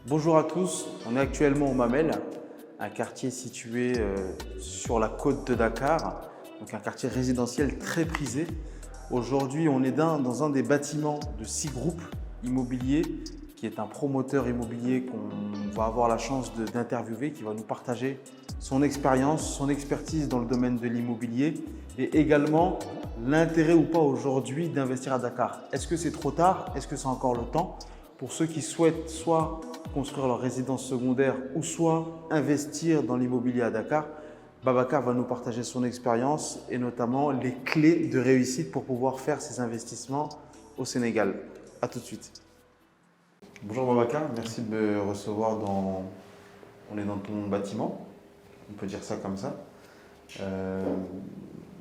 Bonjour à tous, on est actuellement au Mamel, un quartier situé sur la côte de Dakar, donc un quartier résidentiel très prisé. Aujourd'hui, on est dans un des bâtiments de 6 groupes immobiliers, qui est un promoteur immobilier qu'on va avoir la chance d'interviewer, qui va nous partager son expérience, son expertise dans le domaine de l'immobilier et également l'intérêt ou pas aujourd'hui d'investir à Dakar. Est-ce que c'est trop tard? Est-ce que c'est encore le temps? Pour ceux qui souhaitent soit construire leur résidence secondaire ou soit investir dans l'immobilier à Dakar, Babacar va nous partager son expérience et notamment les clés de réussite pour pouvoir faire ces investissements au Sénégal. A tout de suite. Bonjour Babacar, merci de me recevoir On est dans ton bâtiment, on peut dire ça comme ça.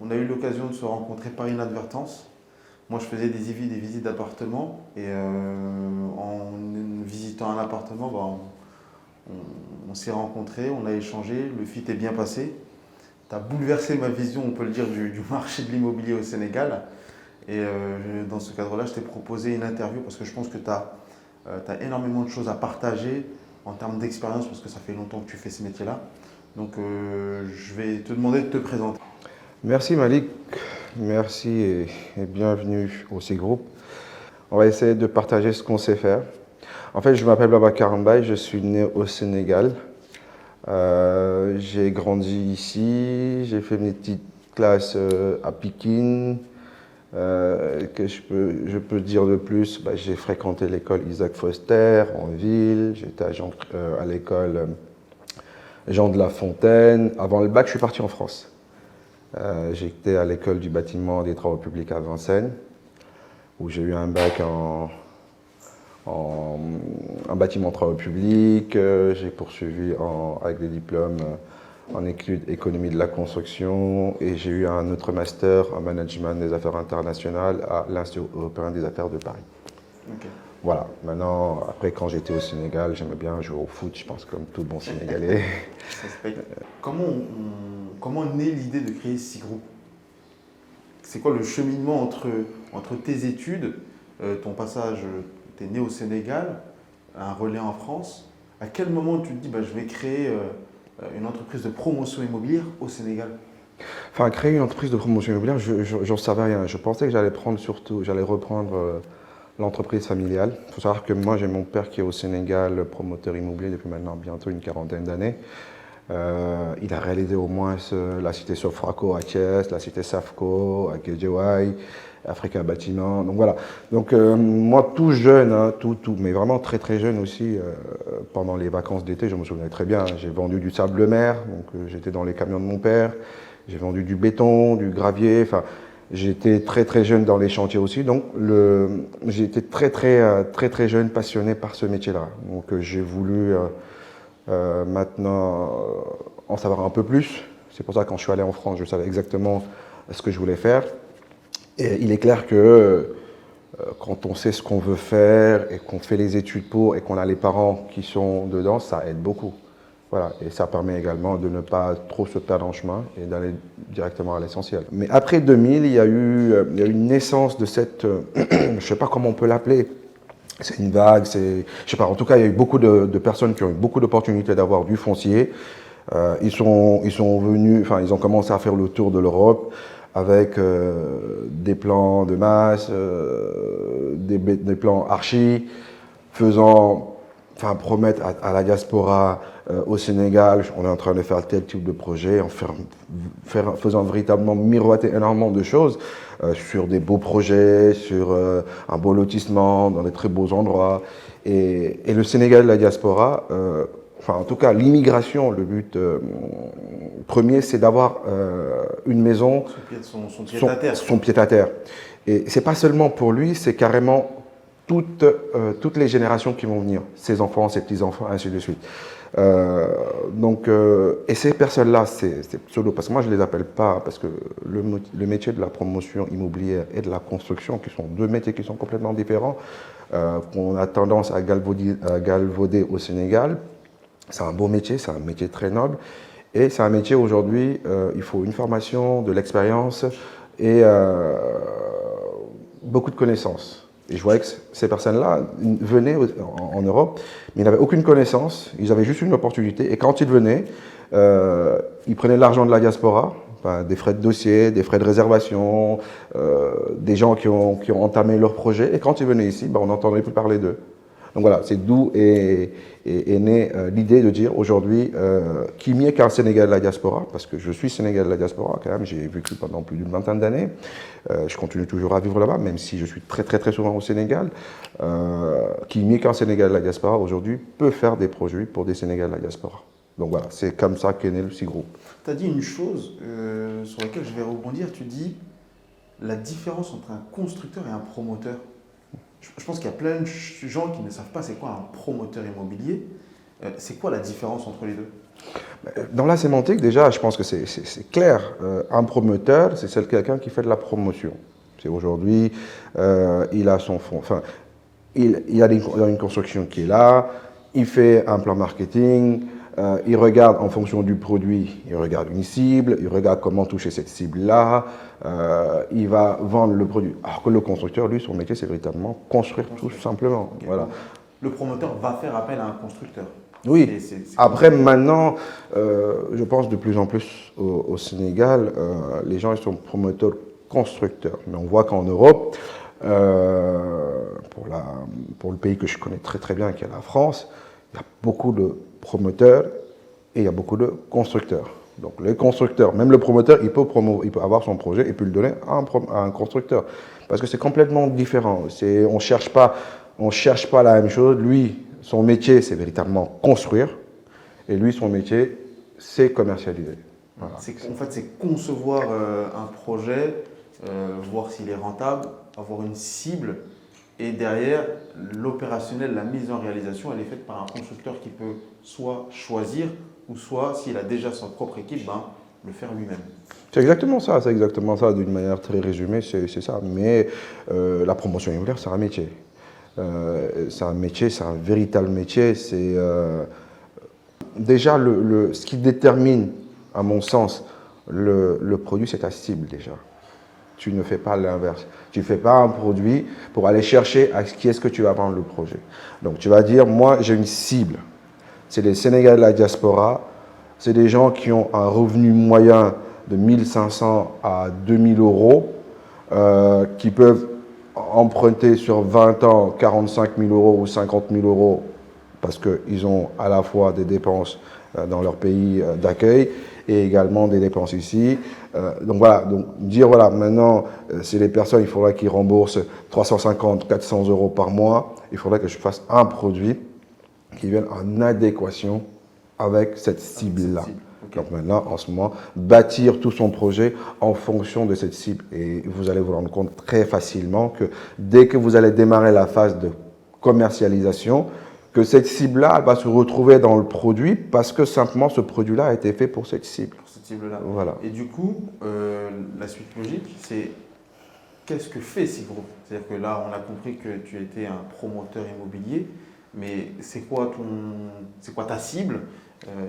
On a eu l'occasion de se rencontrer par inadvertance. Moi, je faisais des visites d'appartements et en visitant un appartement, on s'est rencontrés, on a échangé, le fit est bien passé. Tu as bouleversé ma vision, on peut le dire, du marché de l'immobilier au Sénégal. Et dans ce cadre-là, je t'ai proposé une interview parce que je pense que tu as énormément de choses à partager en termes d'expérience parce que ça fait longtemps que tu fais ce métier-là. Donc, je vais te demander de te présenter. Merci Malik, merci et bienvenue au C-Group. On va essayer de partager ce qu'on sait faire. En fait, je m'appelle Babacar Mbaye, je suis né au Sénégal. J'ai grandi ici, j'ai fait mes petites classes à Pikine. Je peux dire de plus, j'ai fréquenté l'école Isaac Foster en ville, j'étais à l'école Jean de La Fontaine. Avant le bac, je suis parti en France. J'étais à l'école du bâtiment des travaux publics à Vincennes, où j'ai eu un bac en bâtiment travaux publics. J'ai poursuivi avec des diplômes en études économie de la construction et j'ai eu un autre master en management des affaires internationales à l'Institut européen des affaires de Paris. Okay. Voilà, maintenant, après quand j'étais au Sénégal, j'aimais bien jouer au foot, je pense comme tout bon Sénégalais. Comment naît l'idée de créer C-Group? C'est quoi le cheminement entre tes études, ton passage, tu es né au Sénégal, un relais en France. À quel moment tu te dis je vais créer une entreprise de promotion immobilière au Sénégal? Enfin, créer une entreprise de promotion immobilière, j'en savais rien. Je pensais que j'allais reprendre l'entreprise familiale. Il faut savoir que moi, j'ai mon père qui est au Sénégal, promoteur immobilier depuis maintenant bientôt une quarantaine d'années. Il a réalisé au moins la cité Sofraco à Thiès, la cité Safco à Guédiawaye, Africa Bâtiment. Donc voilà. Donc moi, tout jeune, mais vraiment très très jeune aussi, pendant les vacances d'été, je me souviens très bien, j'ai vendu du sable de mer, donc j'étais dans les camions de mon père, j'ai vendu du béton, du gravier, enfin j'étais très très jeune dans les chantiers aussi, donc j'ai été très jeune passionné par ce métier-là. Donc j'ai voulu maintenant en savoir un peu plus. C'est pour ça que quand je suis allé en France, je savais exactement ce que je voulais faire. Et il est clair que quand on sait ce qu'on veut faire et qu'on fait les études pour et qu'on a les parents qui sont dedans, ça aide beaucoup. Voilà. Et ça permet également de ne pas trop se perdre en chemin et d'aller directement à l'essentiel. Mais après 2000, il y a eu une naissance de cette, je ne sais pas comment on peut l'appeler, c'est une vague, je sais pas, en tout cas il y a eu beaucoup de personnes qui ont eu beaucoup d'opportunités d'avoir du foncier. Ils sont venus, enfin ils ont commencé à faire le tour de l'Europe avec des plans de masse, des plans archi, promettre à la diaspora au Sénégal, on est en train de faire tel type de projet, faisant véritablement miroiter énormément de choses sur des beaux projets, sur un beau lotissement, dans des très beaux endroits. Et le Sénégal, la diaspora, en tout cas l'immigration, le but premier, c'est d'avoir une maison, son pied-à-terre. Et c'est pas seulement pour lui, c'est carrément toutes les générations qui vont venir, ses enfants, ses petits-enfants, ainsi de suite. Et ces personnes-là, c'est pseudo, parce que moi je ne les appelle pas, parce que le métier de la promotion immobilière et de la construction, qui sont deux métiers qui sont complètement différents, qu'on a tendance à galvauder au Sénégal, c'est un beau métier, c'est un métier très noble, et c'est un métier aujourd'hui, il faut une formation, de l'expérience et beaucoup de connaissances. Et je voyais que ces personnes-là venaient en Europe, mais ils n'avaient aucune connaissance, ils avaient juste une opportunité. Et quand ils venaient, ils prenaient l'argent de la diaspora, enfin, des frais de dossier, des frais de réservation, des gens qui ont entamé leur projet. Et quand ils venaient ici, on n'entendait plus parler d'eux. Donc voilà, c'est d'où est née l'idée de dire aujourd'hui, qui mieux qu'un Sénégalais de la diaspora, parce que je suis Sénégalais de la diaspora quand même, j'ai vécu pendant plus d'une vingtaine d'années, je continue toujours à vivre là-bas, même si je suis très très très souvent au Sénégal, qui mieux qu'un Sénégalais de la diaspora aujourd'hui peut faire des projets pour des Sénégalais de la diaspora. Donc voilà, c'est comme ça qu'est né le C-Group. Tu as dit une chose sur laquelle je vais rebondir, tu dis la différence entre un constructeur et un promoteur. Je pense qu'il y a plein de gens qui ne savent pas c'est quoi un promoteur immobilier. C'est quoi la différence entre les deux? Dans la sémantique, déjà, je pense que c'est clair. Un promoteur, c'est quelqu'un qui fait de la promotion. C'est aujourd'hui, il a son fonds. Enfin, il a une construction qui est là, il fait un plan marketing, il regarde en fonction du produit, il regarde une cible, il regarde comment toucher cette cible-là, il va vendre le produit. Alors que le constructeur, lui, son métier, c'est véritablement construire tout simplement. Okay. Voilà. Le promoteur va faire appel à un constructeur. Oui. Après, maintenant, je pense de plus en plus au Sénégal, les gens ils sont promoteurs constructeurs. Mais on voit qu'en Europe, pour le pays que je connais très très bien, qui est la France, il y a beaucoup de promoteurs et il y a beaucoup de constructeurs. Donc les constructeurs, même le promoteur, il peut avoir son projet et peut le donner à un constructeur. Parce que c'est complètement différent. On ne cherche pas la même chose. Lui, son métier, c'est véritablement construire. Et lui, son métier, c'est commercialiser. Voilà. En fait, c'est concevoir un projet, voir s'il est rentable, avoir une cible. Et derrière, l'opérationnel, la mise en réalisation, elle est faite par un constructeur qui peut soit choisir, ou soit, s'il a déjà son propre équipe, le faire lui-même. C'est exactement ça, d'une manière très résumée, c'est ça. Mais la promotion immobilière, c'est un métier. C'est un véritable métier. C'est déjà ce qui détermine, à mon sens, le produit, c'est ta cible déjà. Tu ne fais pas l'inverse. Tu ne fais pas un produit pour aller chercher à qui est-ce que tu vas vendre le projet. Donc tu vas dire, moi j'ai une cible. C'est les Sénégalais de la diaspora. C'est des gens qui ont un revenu moyen de 1 500 à 2 000 euros, qui peuvent emprunter sur 20 ans 45 000 euros ou 50 000 euros parce qu'ils ont à la fois des dépenses dans leur pays d'accueil et également des dépenses ici. Donc voilà, dire voilà, maintenant, c'est les personnes, il faudra qu'ils remboursent 350, 400 euros par mois. Il faudrait que je fasse un produit qui vienne en adéquation avec cette cible-là. Okay. Donc maintenant, en ce moment, bâtir tout son projet en fonction de cette cible. Et vous allez vous rendre compte très facilement que dès que vous allez démarrer la phase de commercialisation, que cette cible-là, elle va se retrouver dans le produit parce que simplement ce produit-là a été fait pour cette cible. Pour cette cible-là. Voilà. Et du coup, la suite logique, c'est qu'est-ce que fait C-Group? C'est-à-dire que là, on a compris que tu étais un promoteur immobilier, mais c'est quoi ta cible?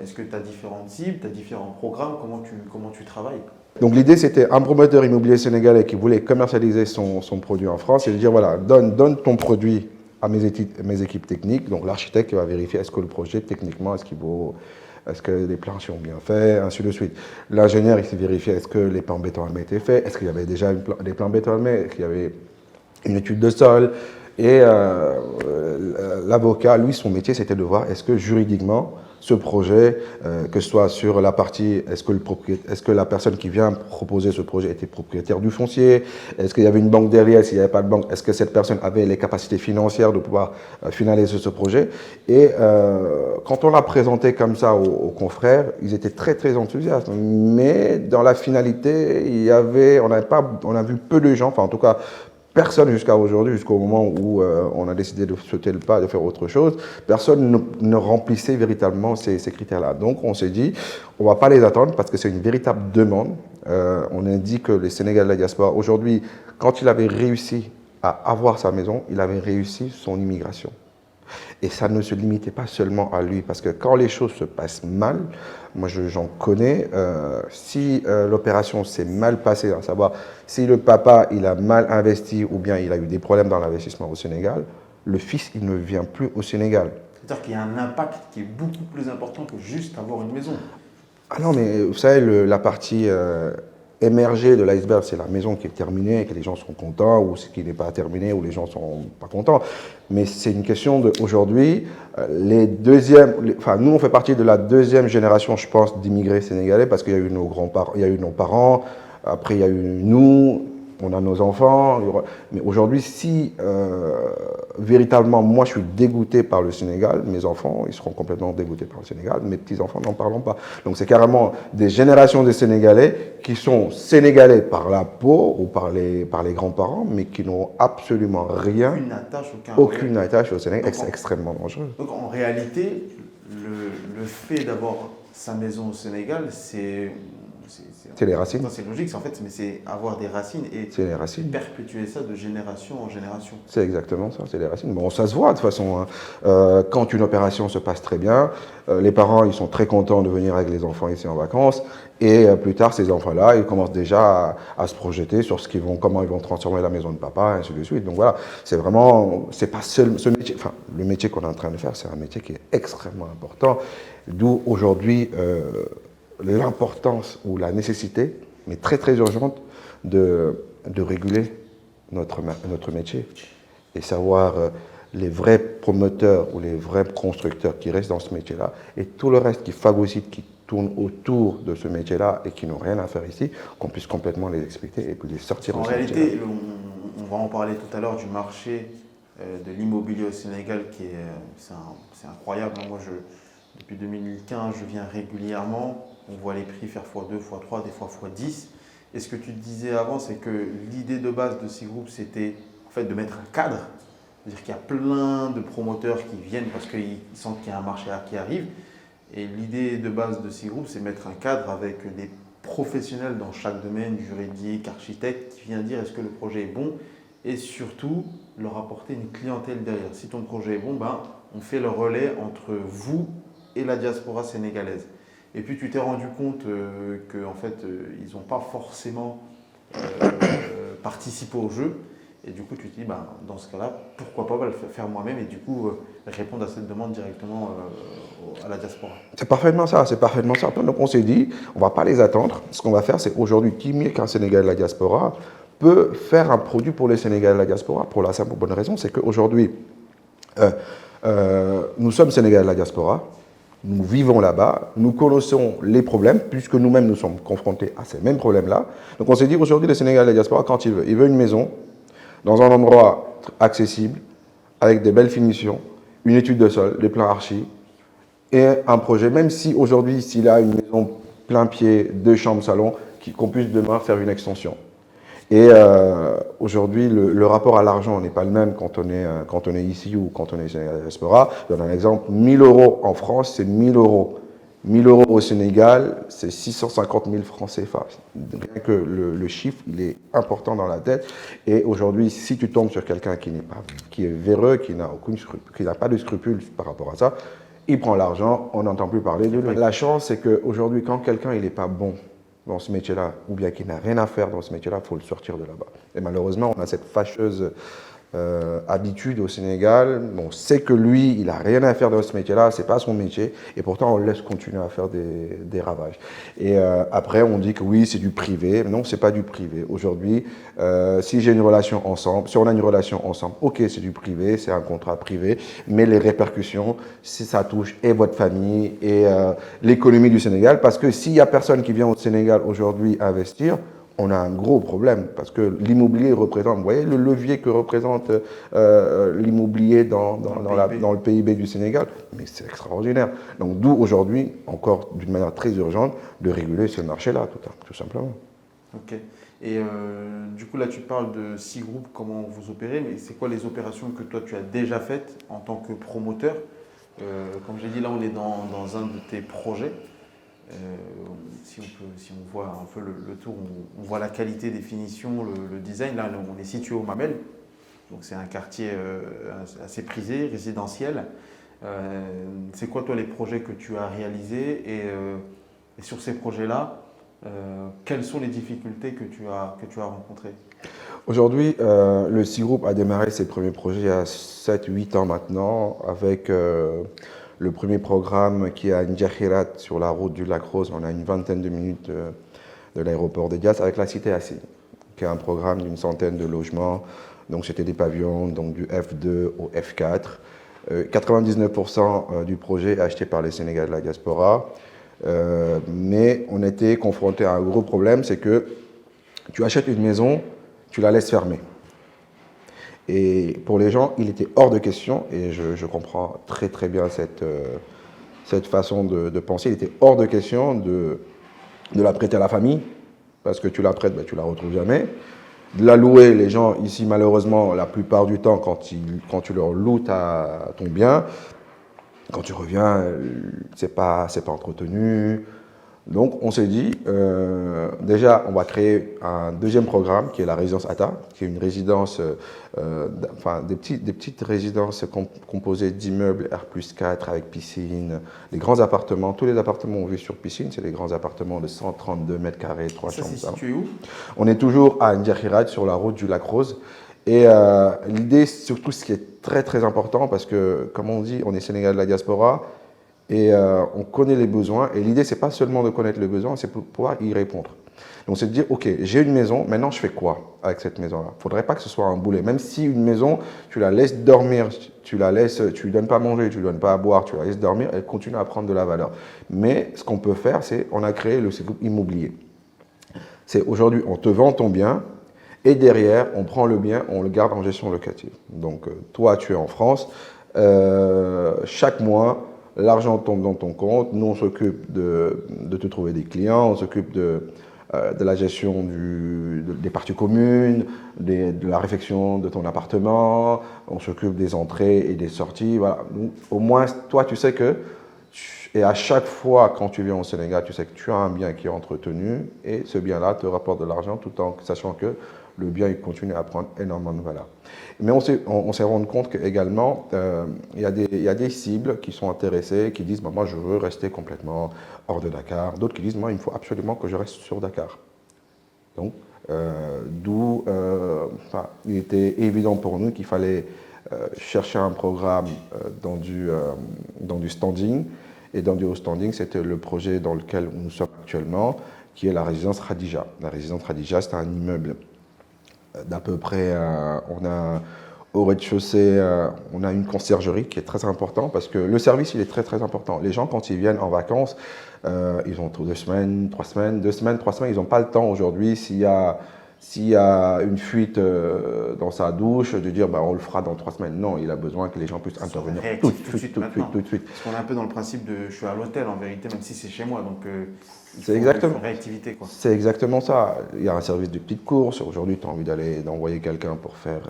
Est-ce que tu as différentes cibles, tu as différents programmes? Comment tu travailles? Donc l'idée, c'était un promoteur immobilier sénégalais qui voulait commercialiser son produit en France et de dire, voilà, donne ton produit à mes équipes techniques. Donc l'architecte qui va vérifier est-ce que le projet, techniquement, est-ce que les plans sont bien faits, ainsi de suite. L'ingénieur, il s'est vérifié est-ce que les plans béton armé étaient faits, est-ce qu'il y avait déjà des plans béton armé, est-ce qu'il y avait une étude de sol. Et l'avocat, lui, son métier, c'était de voir est-ce que juridiquement, ce projet, que ce soit sur la partie, est-ce que la personne qui vient proposer ce projet était propriétaire du foncier, est-ce qu'il y avait une banque derrière, s'il n'y avait pas de banque, est-ce que cette personne avait les capacités financières de pouvoir finaliser ce projet. Et quand on l'a présenté comme ça aux confrères, ils étaient très très enthousiastes. Mais dans la finalité, on a vu peu de gens, enfin en tout cas, personne jusqu'à aujourd'hui, jusqu'au moment où on a décidé de sauter le pas, de faire autre chose, personne ne remplissait véritablement ces critères-là. Donc on s'est dit, on ne va pas les attendre parce que c'est une véritable demande. On indique que les Sénégalais de la diaspora, aujourd'hui, quand il avait réussi à avoir sa maison, il avait réussi son immigration. Et ça ne se limitait pas seulement à lui, parce que quand les choses se passent mal, moi j'en connais, si l'opération s'est mal passée, à savoir si le papa il a mal investi ou bien il a eu des problèmes dans l'investissement au Sénégal, le fils il ne vient plus au Sénégal. C'est-à-dire qu'il y a un impact qui est beaucoup plus important que juste avoir une maison. Ah non, mais vous savez, la partie émergée de l'iceberg, c'est la maison qui est terminée, que les gens sont contents, ou ce qui n'est pas terminé, ou les gens ne sont pas contents. Mais c'est une question d'aujourd'hui, nous on fait partie de la deuxième génération, je pense, d'immigrés sénégalais, parce qu'il y a eu nos grands-parents, il y a eu nos parents, après il y a eu nous, on a nos enfants. Mais aujourd'hui, si véritablement moi je suis dégoûté par le Sénégal, mes enfants ils seront complètement dégoûtés par le Sénégal, mes petits-enfants n'en parlons pas. Donc c'est carrément des générations de Sénégalais qui sont Sénégalais par la peau ou par les grands-parents, mais qui n'ont absolument rien, aucune attache au Sénégal. C'est extrêmement dangereux. Donc en réalité, le fait d'avoir sa maison au Sénégal, c'est les racines. C'est logique, en fait, mais c'est avoir des racines et les racines. Perpétuer ça de génération en génération. C'est exactement ça, c'est les racines. Bon, ça se voit de toute façon. Hein. Quand une opération se passe très bien, les parents ils sont très contents de venir avec les enfants ici en vacances. Et plus tard, ces enfants-là, ils commencent déjà à se projeter sur comment ils vont transformer la maison de papa, et ainsi de suite. Donc voilà, c'est vraiment, c'est pas seul ce métier. Enfin, le métier qu'on est en train de faire, c'est un métier qui est extrêmement important. D'où aujourd'hui l'importance ou la nécessité, mais très très urgente, de réguler notre métier et savoir les vrais promoteurs ou les vrais constructeurs qui restent dans ce métier-là et tout le reste qui phagocyte, qui tourne autour de ce métier-là et qui n'ont rien à faire ici, qu'on puisse complètement les expliquer et puis les sortir de ce métier-là. En réalité, on va en parler tout à l'heure du marché de l'immobilier au Sénégal c'est incroyable. Moi, depuis 2015, je viens régulièrement. On voit les prix faire x2, x3, des fois x10. Et ce que tu disais avant, c'est que l'idée de base de ces groupes, c'était en fait de mettre un cadre. C'est-à-dire qu'il y a plein de promoteurs qui viennent parce qu'ils sentent qu'il y a un marché qui arrive. Et l'idée de base de ces groupes, c'est mettre un cadre avec des professionnels dans chaque domaine, juridique, architecte, qui vient dire est-ce que le projet est bon et surtout leur apporter une clientèle derrière. Si ton projet est bon, ben, on fait le relais entre vous et la diaspora sénégalaise. Et puis tu t'es rendu compte qu'en fait, ils n'ont pas forcément participé au jeu. Et du coup, tu te dis, ben, dans ce cas-là, pourquoi pas le faire moi-même et du coup répondre à cette demande directement à la diaspora. C'est parfaitement ça, c'est parfaitement ça. Donc on s'est dit, on ne va pas les attendre. Ce qu'on va faire, c'est aujourd'hui, qui mieux qu'un Sénégalais de la diaspora peut faire un produit pour les Sénégalais de la diaspora pour la simple bonne raison, c'est qu'aujourd'hui, nous sommes Sénégalais de la diaspora. Nous vivons là-bas, nous connaissons les problèmes, puisque nous-mêmes nous sommes confrontés à ces mêmes problèmes-là. Donc on s'est dit aujourd'hui, le Sénégal de la diaspora, quand il veut une maison, dans un endroit accessible, avec des belles finitions, une étude de sol, des plans archi, et un projet, même si aujourd'hui, s'il a une maison plein pied, 2 chambres, salon, qu'on puisse demain faire une extension. Et aujourd'hui, le rapport à l'argent n'est pas le même quand on est ici ou quand on est Sénégal de la diaspora. Je donne un exemple, 1 000 € en France, c'est 1 000 €. 1 000 € au Sénégal, c'est 650 000 francs CFA. Rien que le chiffre, il est important dans la tête. Et aujourd'hui, si tu tombes sur quelqu'un qui est véreux, qui n'a pas de scrupules par rapport à ça, il prend l'argent, on n'entend plus parler de lui. La chance, c'est qu'aujourd'hui, quand quelqu'un n'est pas bon dans ce métier-là, ou bien qui n'a rien à faire dans ce métier-là, il faut le sortir de là-bas. Et malheureusement, on a cette fâcheuse habitude au Sénégal. On sait que lui, il n'a rien à faire dans ce métier-là, ce n'est pas son métier, et pourtant on le laisse continuer à faire des ravages. Et après, on dit que oui, c'est du privé. Non, ce n'est pas du privé. Aujourd'hui, si j'ai une relation ensemble, si on a une relation ensemble, ok, c'est du privé, c'est un contrat privé, mais les répercussions, ça touche et votre famille et l'économie du Sénégal, parce que s'il n'y a personne qui vient au Sénégal aujourd'hui investir, on a un gros problème parce que l'immobilier représente, vous voyez le levier que représente l'immobilier dans le PIB du Sénégal, mais c'est extraordinaire. Donc d'où aujourd'hui, encore d'une manière très urgente, de réguler ce marché-là, tout simplement. Ok. Et du coup là tu parles de 6 groupes, comment vous opérez, mais c'est quoi les opérations que toi tu as déjà faites en tant que promoteur? Comme j'ai dit, là on est dans un de tes projets. Si on voit un peu le tour, on voit la qualité des finitions, le design. Là, on est situé au Mamel. Donc c'est un quartier assez prisé, résidentiel. C'est quoi toi les projets que tu as réalisés et sur ces projets-là, quelles sont les difficultés que tu as rencontrées? Aujourd'hui, le C-Group a démarré ses premiers projets il y a 7-8 ans maintenant avec le premier programme qui est à N'Djahirat sur la route du Lac Rose. On a une vingtaine de minutes de l'aéroport de Diass avec la cité Assine, qui est un programme d'une centaine de logements. Donc c'était des pavillons donc du F2 au F4. 99% du projet est acheté par les Sénégalais de la diaspora. Mais on était confronté à un gros problème, c'est que tu achètes une maison, tu la laisses fermer. Et pour les gens, il était hors de question, et je comprends très très bien cette façon de penser, il était hors de question de la prêter à la famille, parce que tu la prêtes, ben, tu ne la retrouves jamais. De la louer, les gens ici, malheureusement, la plupart du temps, quand tu leur loues ton bien, quand tu reviens, c'est pas entretenu. Donc, on s'est dit, déjà, on va créer un deuxième programme qui est la résidence Atta, qui est une résidence, des petites résidences composées d'immeubles R+4 avec piscine, les grands appartements. Tous les appartements ont vue sur piscine, c'est des grands appartements de 132 mètres carrés, 3 chambres. Ça, c'est situé où? On est toujours à N'Djahirat, sur la route du Lac Rose. Et l'idée, surtout, ce qui est très très important, parce que, comme on dit, on est Sénégalais de la diaspora, et on connaît les besoins. Et l'idée, c'est pas seulement de connaître les besoins, c'est pour pouvoir y répondre. Donc, c'est de dire, OK, j'ai une maison, maintenant, je fais quoi avec cette maison-là? Il ne faudrait pas que ce soit un boulet. Même si une maison, tu la laisses dormir, tu lui donnes pas à manger, tu lui donnes pas à boire, tu la laisses dormir, elle continue à prendre de la valeur. Mais ce qu'on peut faire, c'est, on a créé le C-Group immobilier. C'est aujourd'hui, on te vend ton bien, et derrière, on prend le bien, on le garde en gestion locative. Donc, toi, tu es en France, chaque mois, l'argent tombe dans ton compte, nous on s'occupe de te trouver des clients, on s'occupe de la gestion des parties communes, de la réfection de ton appartement, on s'occupe des entrées et des sorties. Voilà. Nous, au moins, toi tu sais que, et à chaque fois quand tu viens au Sénégal, tu sais que tu as un bien qui est entretenu et ce bien-là te rapporte de l'argent tout en sachant que le bien il continue à prendre énormément de valeur. Mais on s'est rendu compte qu'également, il y a des cibles qui sont intéressées, qui disent bah, « moi je veux rester complètement hors de Dakar ». D'autres qui disent « moi il me faut absolument que je reste sur Dakar ». Donc, il était évident pour nous qu'il fallait chercher un programme dans du standing. Et dans du haut standing, c'était le projet dans lequel nous sommes actuellement, qui est la résidence Khadija. La résidence Khadija, c'est un immeuble d'à peu près, au rez-de-chaussée, on a une conciergerie qui est très importante parce que le service, il est très très important. Les gens, quand ils viennent en vacances, ils ont 2 semaines, 3 semaines, 2 semaines, 3 semaines, ils n'ont pas le temps aujourd'hui. S'il y a une fuite dans sa douche, de dire bah, on le fera dans 3 semaines. Non, il a besoin que les gens puissent intervenir tout de suite. Parce qu'on est un peu dans le principe de je suis à l'hôtel en vérité, même si c'est chez moi. Donc il faut réactivité, quoi. C'est exactement ça. Il y a un service de petites courses. Aujourd'hui, tu as envie d'envoyer quelqu'un pour faire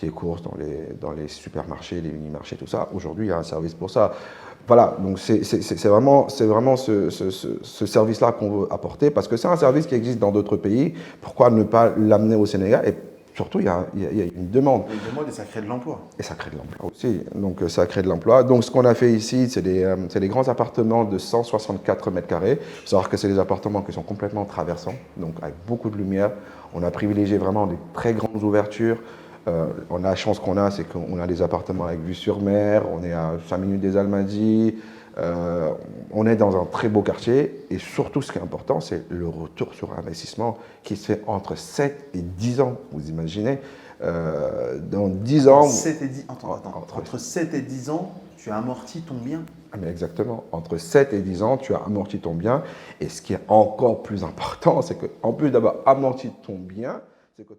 tes courses dans les supermarchés, les mini-marchés, tout ça. Aujourd'hui, il y a un service pour ça. Voilà, donc c'est vraiment ce service-là qu'on veut apporter parce que c'est un service qui existe dans d'autres pays. Pourquoi ne pas l'amener au Sénégal? Et surtout, il y a une demande. Il y a une demande et ça crée de l'emploi. Et ça crée de l'emploi aussi. Donc ça crée de l'emploi. Donc ce qu'on a fait ici, c'est des grands appartements de 164 mètres carrés. Il faut savoir que c'est des appartements qui sont complètement traversants, donc avec beaucoup de lumière. On a privilégié vraiment des très grandes ouvertures. On a la chance qu'on a, c'est qu'on a des appartements avec vue sur mer, on est à 5 minutes des Almadies, on est dans un très beau quartier et surtout ce qui est important, c'est le retour sur investissement qui se fait entre 7 et 10 ans, vous imaginez. Dans 10 ans… Entre 7 et 10 ans, tu as amorti ton bien. Ah mais exactement, entre 7 et 10 ans, tu as amorti ton bien et ce qui est encore plus important, c'est qu'en plus d'avoir amorti ton bien, c'est que